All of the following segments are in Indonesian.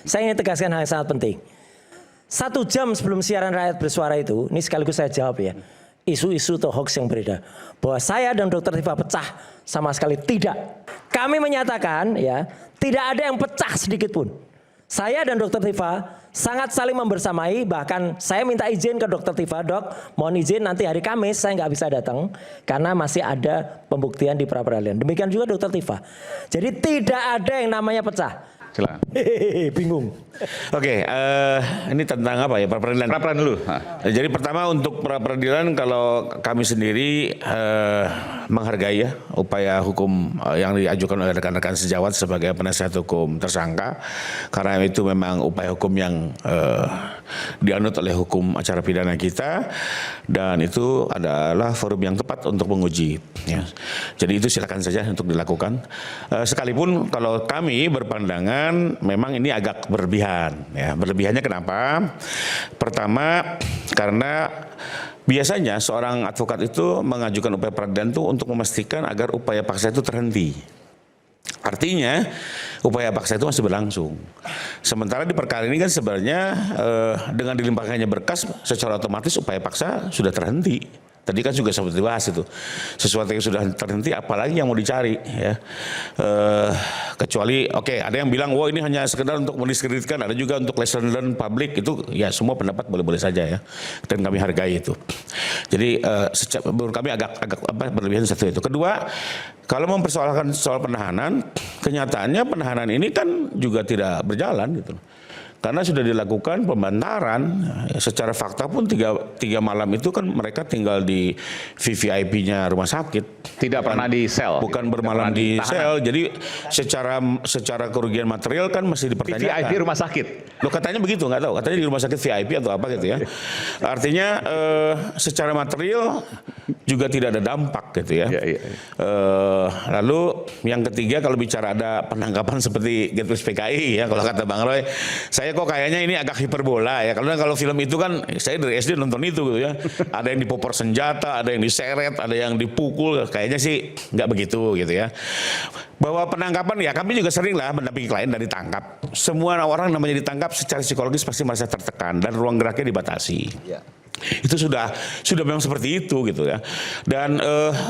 saya ingin tegaskan hal yang sangat penting. 1 jam sebelum siaran Rakyat Bersuara itu, ini sekaligus saya jawab ya, isu-isu atau hoax yang beredar, bahwa saya dan Dr. Tifa pecah, sama sekali tidak. Kami menyatakan ya, tidak ada yang pecah sedikit pun. Saya dan Dr. Tifa sangat saling membersamai, bahkan saya minta izin ke Dr. Tifa, Dok, mohon izin nanti hari Kamis saya nggak bisa datang karena masih ada pembuktian di pra peradilan. Demikian juga Dr. Tifa. Jadi tidak ada yang namanya pecah. Silakan. Bingung. Oke, ini tentang apa ya, pra peradilan? Pra peradilan dulu. Jadi pertama untuk pra peradilan, kalau kami sendiri menghargai ya upaya hukum yang diajukan oleh rekan-rekan sejawat sebagai penasihat hukum tersangka, karena itu memang upaya hukum yang dianut oleh hukum acara pidana kita, dan itu adalah forum yang tepat untuk menguji. Ya. Jadi itu silakan saja untuk dilakukan. Sekalipun kalau kami berpandangan memang ini agak berlebihan. Ya, berlebihannya kenapa? Pertama, karena biasanya seorang advokat itu mengajukan upaya peradilan itu untuk memastikan agar upaya paksa itu terhenti. Artinya upaya paksa itu masih berlangsung. Sementara di perkara ini kan sebenarnya dengan dilimpahkannya berkas secara otomatis upaya paksa sudah terhenti. Tadi kan juga sempat dibahas itu, sesuatu yang sudah terhenti apalagi yang mau dicari ya. Kecuali oke, ada yang bilang wah ini hanya sekedar untuk mendiskreditkan, ada juga untuk lesson learn publik, itu ya semua pendapat boleh-boleh saja ya, dan kami hargai itu. Jadi menurut kami agak berlebihan satu itu. Kedua, kalau mempersoalkan soal penahanan, kenyataannya penahanan ini kan juga tidak berjalan gitu. Karena sudah dilakukan pembantaran, secara fakta pun tiga malam itu kan mereka tinggal di VVIP-nya rumah sakit. Tidak pernah di sel. Bukan bermalam di sel, jadi secara kerugian material kan masih dipertanyakan. VVIP rumah sakit. Loh katanya begitu, nggak tahu. Katanya di rumah sakit VIP atau apa gitu ya. Artinya secara material juga tidak ada dampak gitu ya. Lalu yang ketiga, kalau bicara ada penangkapan seperti Getpus PKI ya, kalau kata Bang Roy, saya kok kayaknya ini agak hiperbola ya. Kalau film itu kan saya dari SD nonton itu gitu ya. Ada yang dipopor senjata, ada yang diseret, ada yang dipukul. Kayaknya sih nggak begitu gitu ya. Bahwa penangkapan ya kami juga sering lah mendampingi klien dan ditangkap. Semua orang namanya ditangkap secara psikologis pasti merasa tertekan dan ruang geraknya dibatasi. Ya. Itu sudah memang seperti itu gitu ya. Dan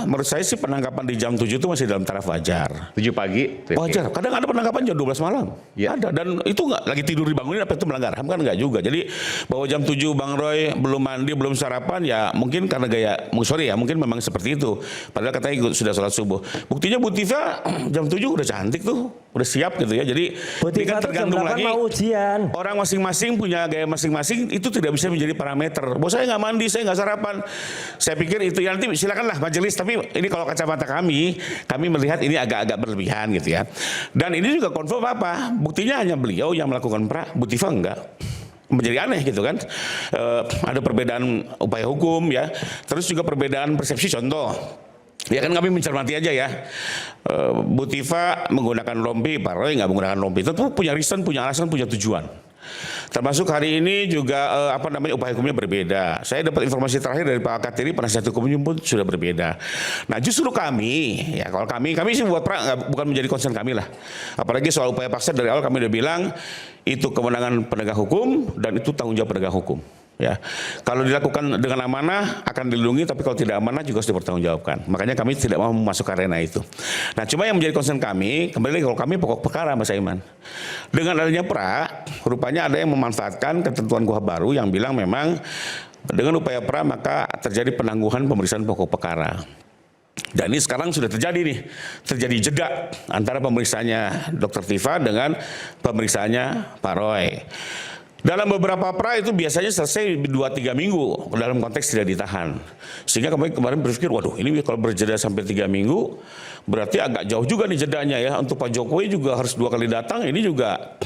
menurut saya sih penangkapan di jam 7 itu masih dalam taraf wajar. 7 pagi? Wajar. Kadang ada penangkapan jam 12 malam. Ya. Ada. Dan itu nggak lagi tidur dibangunin apa itu melanggar HAM kan nggak juga. Jadi bahwa jam 7 Bang Roy belum mandi, belum sarapan ya mungkin karena mungkin memang seperti itu. Padahal katanya sudah sholat subuh. Buktinya Bu Tifa jam 7 udah cantik tuh. Udah siap gitu ya. Jadi ini kan tergantung lagi. Ujian. Orang masing-masing punya gaya masing-masing, itu tidak bisa menjadi parameter. Bahwa saya nggak mandi, saya nggak sarapan. Saya pikir itu ya nanti silakanlah majelis. Tapi ini kalau kacamata kami melihat ini agak-agak berlebihan gitu ya. Dan ini juga confirm apa? Buktinya hanya beliau yang melakukan pra, Bu Tifa enggak. Menjadi aneh gitu kan. Ada perbedaan upaya hukum ya. Terus juga perbedaan persepsi, contoh. Ya kan kami mencermati aja ya. Bu Tifa menggunakan rompi, Pak Roy nggak menggunakan rompi. Itu punya reason, punya alasan, punya tujuan. Termasuk hari ini juga upaya hukumnya berbeda. Saya dapat informasi terakhir dari Pak Katiri, penasihat hukumnya pun sudah berbeda. Nah justru kami, ya kalau kami sih buat bukan menjadi concern kami lah. Apalagi soal upaya paksa dari awal kami udah bilang itu kewenangan penegak hukum dan itu tanggung jawab penegak hukum. Ya, kalau dilakukan dengan amanah akan dilindungi, tapi kalau tidak amanah juga harus dipertanggungjawabkan. Makanya kami tidak mau masuk ke arena itu. Nah, cuma yang menjadi concern kami, kembali kalau kami pokok perkara, Mas Aiman. Dengan adanya pra, rupanya ada yang memanfaatkan ketentuan KUHP baru yang bilang memang dengan upaya pra maka terjadi penangguhan pemeriksaan pokok perkara. Dan ini sekarang sudah terjadi nih, terjadi jeda antara pemeriksaannya Dr. Tifa dengan pemeriksaannya Pak Roy. Dalam beberapa pra itu biasanya selesai 2-3 minggu dalam konteks tidak ditahan. Sehingga kemarin berpikir, waduh ini kalau berjeda sampai 3 minggu berarti agak jauh juga nih jedanya ya. Untuk Pak Jokowi juga harus 2 kali datang, ini juga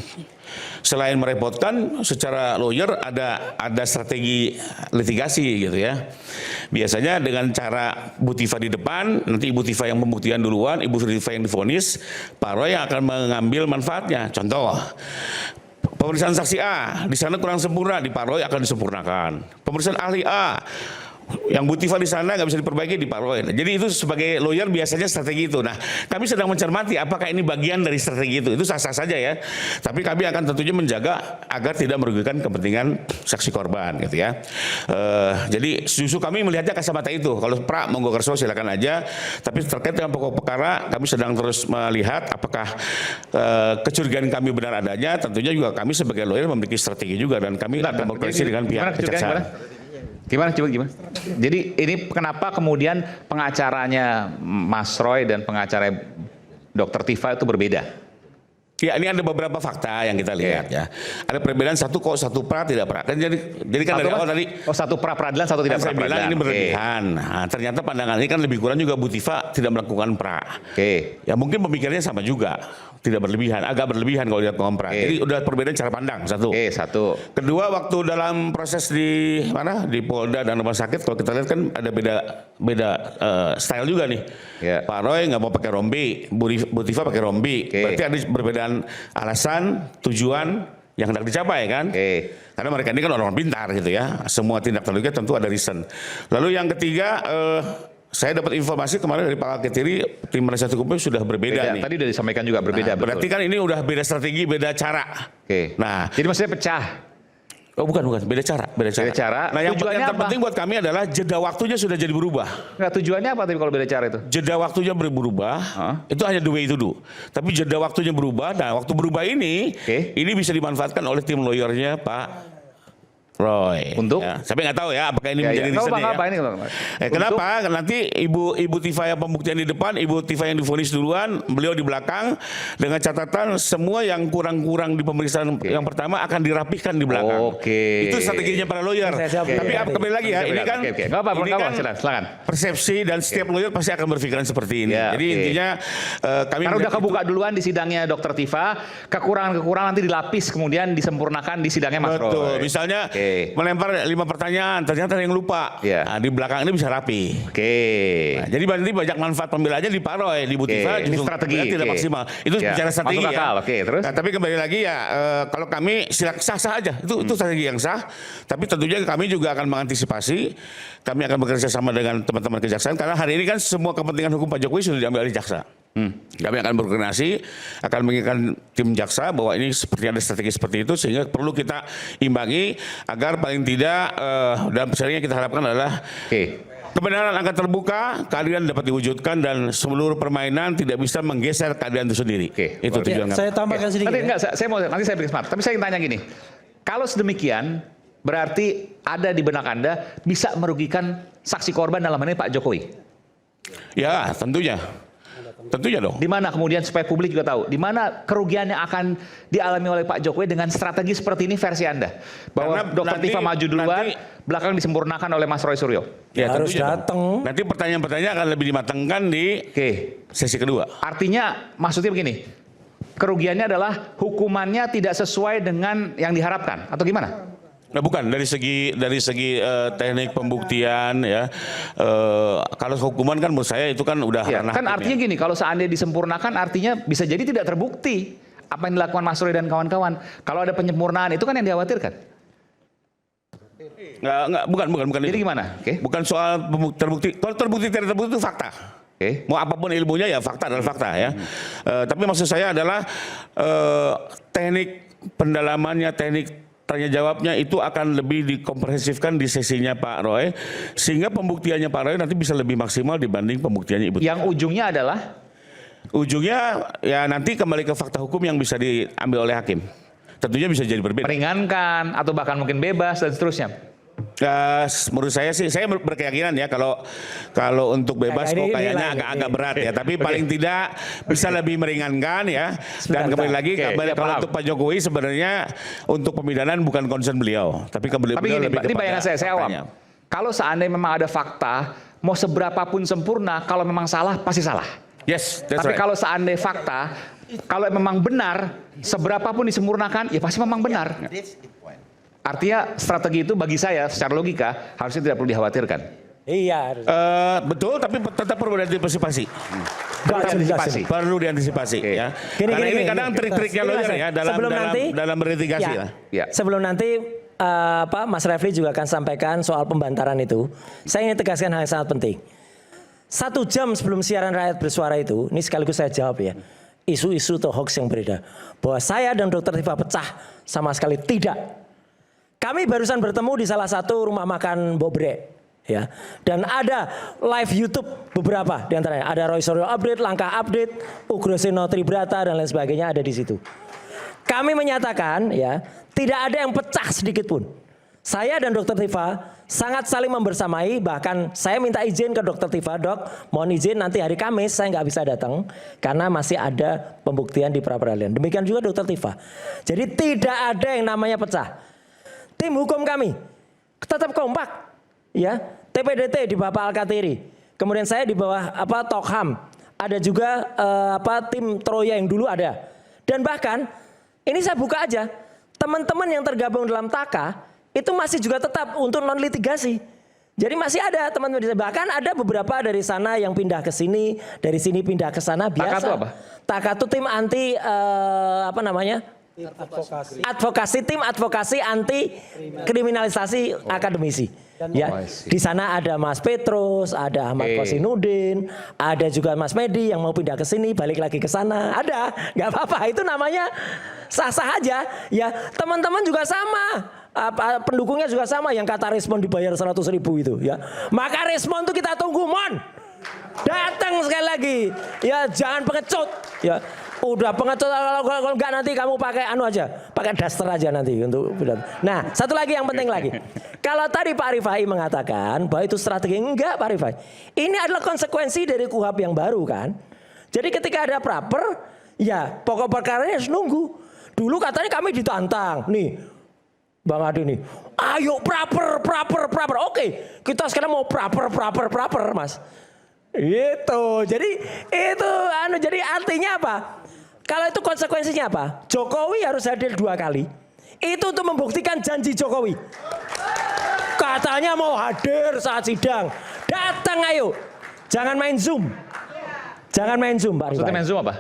selain merepotkan secara lawyer ada strategi litigasi gitu ya. Biasanya dengan cara Bu Tifa di depan, nanti Ibu Tifa yang pembuktian duluan, Ibu Tifa yang divonis, Pak Roy yang akan mengambil manfaatnya. Contoh, pemeriksaan saksi A di sana kurang sempurna, di Pak Roy akan disempurnakan. Pemeriksaan ahli A yang Bu Tifa di sana nggak bisa diperbaiki di Pak Roy. Jadi itu sebagai lawyer biasanya strategi itu. Nah, kami sedang mencermati apakah ini bagian dari strategi itu. Itu sah-sah saja ya. Tapi kami akan tentunya menjaga agar tidak merugikan kepentingan saksi korban gitu ya. Jadi justru kami melihatnya kacamata itu. Kalau pra monggo kerso silakan aja. Tapi terkait dengan pokok perkara kami sedang terus melihat apakah kecurigaan kami benar adanya. Tentunya juga kami sebagai lawyer memiliki strategi juga dan kami akan berkoordinasi dengan pihak kejaksaan. Gimana? Jadi ini kenapa kemudian pengacaranya Mas Roy dan pengacara Dr. Tifa itu berbeda? Ya, ini ada beberapa fakta yang kita lihat ya. Ada perbedaan satu pra tidak pra. Kan jadi kan dari awal tadi satu pra peradilan, satu tidak pra saya bilang peradilan. ini berlebihan. Nah, ternyata pandangan ini kan lebih kurang juga Bu Tifa tidak melakukan pra. Oke. Ya mungkin pemikirannya sama juga. Tidak berlebihan, agak berlebihan kalau lihat pra. Jadi udah perbedaan cara pandang satu. Oke, satu. Kedua, waktu dalam proses di mana di Polda dan rumah sakit kalau kita lihat kan ada beda style juga nih. Ya. Pak Roy nggak mau pakai rompi, Bu Tifa pakai rompi. Oke. Berarti ada perbedaan alasan, tujuan yang hendak dicapai kan. Oke. Karena mereka ini kan orang pintar gitu ya. Semua tindak terduga tentu ada reason. Lalu yang ketiga, saya dapat informasi kemarin dari Pak Ketiri, tim penasihat hukumnya sudah berbeda nih. Tadi udah disampaikan juga berbeda. Nah, berarti kan ini udah beda strategi, beda cara. Oke. Nah, Jadi maksudnya pecah. oh bukan, beda cara. Beda cara. Nah, yang Tujuannya terpenting buat kami adalah jeda waktunya sudah jadi berubah. Nggak, tujuannya apa tapi kalau beda cara itu? Jeda waktunya berubah, itu hanya the way to do. Tapi jeda waktunya berubah, nah waktu berubah ini, ini bisa dimanfaatkan oleh tim lawyernya Pak Roy. Untuk? Ya, saya nggak tahu ya apakah ini menjadi Tahu reasonnya apa ya. ini? Kenapa? Nanti Ibu Tifa yang pembuktian di depan, Ibu Tifa yang divonis duluan, beliau di belakang, dengan catatan semua yang kurang-kurang di pemeriksaan yang pertama akan dirapihkan di belakang. Oke. Itu strateginya para lawyer. Tapi kembali lagi ya, ini kan, ini kan silakan. persepsi dan setiap lawyer pasti akan berpikiran seperti ini. Ya, jadi intinya kami karena udah kebuka duluan di sidangnya Dr. Tifa, kekurangan-kekurangan nanti dilapis kemudian disempurnakan di sidangnya Mas Roy. Betul. Misalnya melempar 5 pertanyaan, ternyata ada yang lupa. Nah, di belakang ini bisa rapi. Nah, jadi nanti banyak manfaat pembelaannya di Pak Roy, di Bu Tifa justru strategi tidak maksimal. Itu bicara strategi ya. Terus? Nah, tapi kembali lagi ya, kalau kami sah-sah aja. Itu strategi yang sah. Tapi tentunya kami juga akan mengantisipasi. Kami akan bekerja sama dengan teman-teman kejaksaan karena hari ini kan semua kepentingan hukum Pak Jokowi sudah diambil oleh jaksa. Kami akan berkoordinasi, akan mengingatkan tim jaksa bahwa ini seperti ada strategi seperti itu sehingga perlu kita imbangi agar paling tidak dalam persaingan kita harapkan adalah kebenaran akan terbuka, keadilan dapat diwujudkan dan seluruh permainan tidak bisa menggeser keadilan itu sendiri. Itu tujuan kami. Saya tambahkan sedikit. Nanti saya beri smart. Tapi saya ingin tanya gini, kalau sedemikian berarti ada di benak Anda bisa merugikan saksi korban dalam hal ini Pak Jokowi? Ya, tentunya. Tentunya dong. Di mana kemudian supaya publik juga tahu, di mana kerugian yang akan dialami oleh Pak Jokowi dengan strategi seperti ini versi Anda? Bahwa Dr. Tifa maju duluan, belakang disempurnakan oleh Mas Roy Suryo. Ya, harus datang. Nanti pertanyaan-pertanyaan akan lebih dimatangkan di sesi kedua. Artinya maksudnya begini, kerugiannya adalah hukumannya tidak sesuai dengan yang diharapkan atau gimana? Nah, bukan dari segi teknik pembuktian ya. Kalau hukuman kan menurut saya itu kan udah ranah kan artinya gini, kalau seandainya disempurnakan artinya bisa jadi tidak terbukti apa yang dilakukan Mas Roy dan kawan-kawan. Kalau ada penyempurnaan itu kan yang dikhawatirkan. Bukan Jadi itu. gimana? Bukan soal terbukti. Kalau terbukti tidak terbukti itu fakta. Mau apapun ilmunya ya fakta adalah fakta ya. Tapi maksud saya adalah teknik pendalamannya, teknik tanya jawabnya itu akan lebih dikomprehensifkan di sesinya Pak Roy sehingga pembuktiannya Pak Roy nanti bisa lebih maksimal dibanding pembuktiannya Ibu. Yang ujungnya adalah? Ujungnya ya nanti kembali ke fakta hukum yang bisa diambil oleh hakim. Tentunya bisa jadi berbeda. Meringankan atau bahkan mungkin bebas dan seterusnya. Menurut saya sih, saya berkeyakinan ya kalau untuk bebas kok kayaknya agak berat ya. Tapi paling tidak bisa lebih meringankan ya. Dan kembali lagi kalau untuk Pak Jokowi sebenarnya untuk pemidanan bukan concern beliau. Tapi beliau gini, lebih ini bayangan saya awam. Kalau seandainya memang ada fakta, mau seberapapun sempurna, kalau memang salah pasti salah. Yes, tapi kalau seandainya fakta, kalau memang benar, seberapapun disempurnakan, ya pasti memang benar. Artinya strategi itu bagi saya secara logika harusnya tidak perlu dikhawatirkan. Iya harus. Betul, tapi tetap perlu diantisipasi. Perlu diantisipasi ya. Karena ini kadang trik-triknya lawyer ya dalam beritigasi lah. Sebelum nanti Mas Refli juga akan sampaikan soal pembantaran itu. Saya ingin tegaskan hal yang sangat penting. 1 jam sebelum siaran rakyat bersuara itu, ini sekaligus saya jawab ya. Isu-isu atau hoax yang beredar. Bahwa saya dan Dr. Tifa pecah, sama sekali tidak. Kami barusan bertemu di salah satu rumah makan Bobrek. Ya, dan ada live YouTube beberapa di antaranya. Ada Roy Suryo update, Langkah update, Ugroseno Tribrata dan lain sebagainya ada di situ. Kami menyatakan ya, tidak ada yang pecah sedikit pun. Saya dan Dr. Tifa sangat saling membersamai, bahkan saya minta izin ke Dr. Tifa, Dok, mohon izin nanti hari Kamis saya nggak bisa datang karena masih ada pembuktian di pra-peradilan. Demikian juga Dr. Tifa. Jadi tidak ada yang namanya pecah. Tim hukum kami tetap kompak. Ya, TPDT di Bapak Alkatiri. Kemudian saya di bawah Tokham. Ada juga tim Troya yang dulu ada. Dan bahkan ini saya buka aja. Teman-teman yang tergabung dalam TAKA itu masih juga tetap untuk non litigasi. Jadi masih ada teman-teman. Bahkan ada beberapa dari sana yang pindah ke sini, dari sini pindah ke sana biasa. TAKA itu apa? TAKA itu tim anti tim advokasi anti kriminalisasi akademisi. Ya, di sana ada Mas Petrus, ada Ahmad Kosinudin, ada juga Mas Medi yang mau pindah ke sini, balik lagi ke sana. Ada, nggak apa-apa. Itu namanya sah-sah aja. Ya, teman-teman juga sama. Pendukungnya juga sama. Yang kata respon dibayar 100.000 itu. Ya, maka respon itu kita tunggu, mon. Datang sekali lagi. Ya, jangan pengecut. Ya. Udah pengecut, kalau enggak nanti kamu pakai pakai daster aja nanti untuk. Nah, satu lagi yang penting lagi. Kalau tadi Pak Rifai mengatakan bahwa itu strategi, enggak Pak Rifai. Ini adalah konsekuensi dari KUHP yang baru kan. Jadi ketika ada praper, ya pokok perkaranya harus nunggu. Dulu katanya kami ditantang, nih Bang Adi nih, ayo praper. Oke, kita sekarang mau praper Mas. Itu, jadi itu jadi artinya apa? Kalau itu konsekuensinya apa? Jokowi harus hadir 2 kali. Itu untuk membuktikan janji Jokowi. Katanya mau hadir saat sidang. Datang ayo. Jangan main Zoom. Jangan main Zoom, Pak Rifai. Maksudnya main Zoom apa?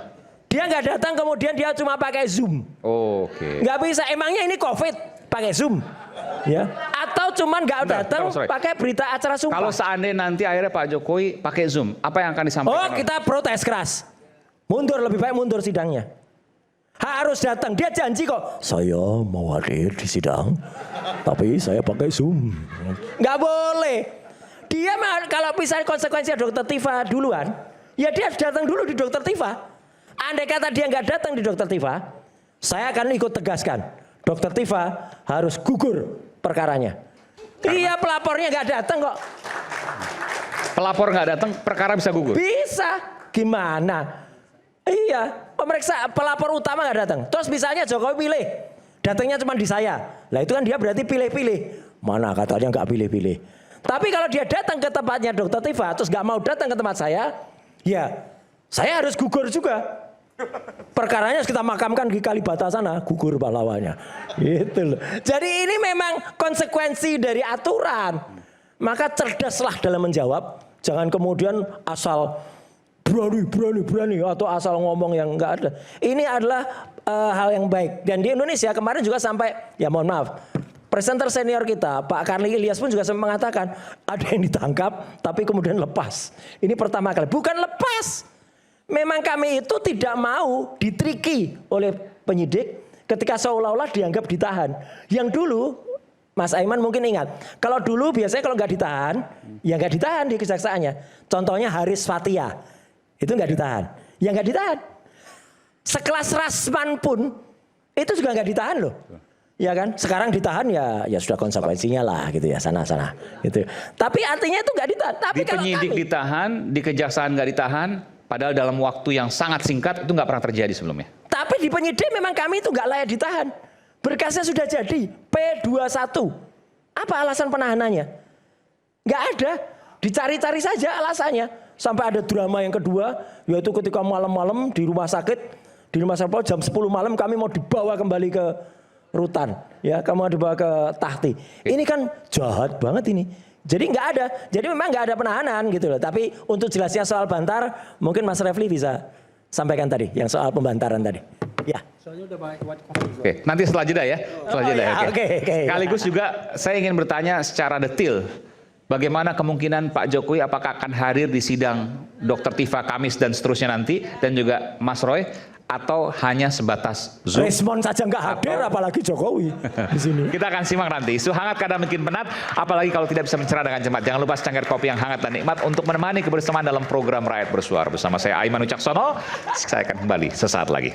Dia nggak datang kemudian dia cuma pakai Zoom. Oke. Nggak bisa. Emangnya ini COVID pakai Zoom? Ya. Atau cuman nggak datang pakai berita acara sumpah. Kalau seandainya nanti akhirnya Pak Jokowi pakai Zoom, apa yang akan disampaikan? Oh, kita protes keras. Mundur, lebih baik mundur sidangnya. Harus datang. Dia janji kok. Saya mau hadir di sidang, tapi saya pakai Zoom. Nggak boleh. Dia kalau misalnya konsekuensinya Dr. Tifa duluan, ya dia harus datang dulu di Dr. Tifa. Andai kata dia nggak datang di Dr. Tifa, saya akan ikut tegaskan. Dr. Tifa harus gugur perkaranya. Iya, pelapornya nggak datang kok. Pelapor nggak datang, perkara bisa gugur? Bisa. Gimana? Iya, pemeriksa pelapor utama nggak datang. Terus misalnya Jokowi pilih, datangnya cuma di saya. Lah itu kan dia berarti pilih-pilih. Mana katanya nggak pilih-pilih. Tapi kalau dia datang ke tempatnya Dr. Tifa, terus nggak mau datang ke tempat saya, ya saya harus gugur juga. Perkaranya kita makamkan di Kalibata sana, gugur pahlawannya. Gitu loh. Jadi ini memang konsekuensi dari aturan. Maka cerdaslah dalam menjawab. Jangan kemudian asal berani atau asal ngomong yang enggak ada. Ini adalah hal yang baik. Dan di Indonesia kemarin juga sampai, ya mohon maaf, presenter senior kita Pak Karli Ilyas pun juga sempat mengatakan ada yang ditangkap tapi kemudian lepas. Ini pertama kali. Bukan lepas. Memang kami itu tidak mau ditriki oleh penyidik ketika seolah-olah dianggap ditahan. Yang dulu Mas Aiman mungkin ingat, kalau dulu biasanya kalau nggak ditahan, ya nggak ditahan di kejaksaannya. Contohnya Haris Fathia. Itu nggak ditahan, ya nggak ditahan. Sekelas Rasman pun itu juga nggak ditahan loh, ya kan? Sekarang ditahan ya sudah konsekuensinya lah gitu ya sana gitu. Tapi artinya itu nggak ditahan. Tapi di penyidik ditahan, di kejaksaan nggak ditahan, padahal dalam waktu yang sangat singkat itu nggak pernah terjadi sebelumnya. Tapi di penyidik memang kami itu nggak layak ditahan. Berkasnya sudah jadi P21. Apa alasan penahanannya? Nggak ada. Dicari-cari saja alasannya. Sampai ada drama yang kedua, yaitu ketika malam-malam di rumah sakit jam 10 malam kami mau dibawa kembali ke rutan, ya, kamu mau dibawa ke Tahti. Ini kan jahat banget ini. Jadi nggak ada, jadi memang nggak ada penahanan gitu loh. Tapi untuk jelasnya soal bantar, mungkin Mas Refli bisa sampaikan tadi, yang soal pembantaran tadi. Ya. Oke, nanti setelah jeda ya. Setelah jeda. ya, Oke. oke. Sekaligus juga saya ingin bertanya secara detail. Bagaimana kemungkinan Pak Jokowi apakah akan hadir di sidang Dr. Tifa Kamis dan seterusnya nanti, dan juga Mas Roy, atau hanya sebatas Zoom? Respon saja nggak hadir, apalagi Jokowi di sini. Kita akan simak nanti. Isu hangat kadang makin penat, apalagi kalau tidak bisa mencerah dengan cepat. Jangan lupa secangkir kopi yang hangat dan nikmat untuk menemani kebersamaan dalam program Rakyat Bersuara. Bersama saya Aiman Wicaksono, saya akan kembali sesaat lagi.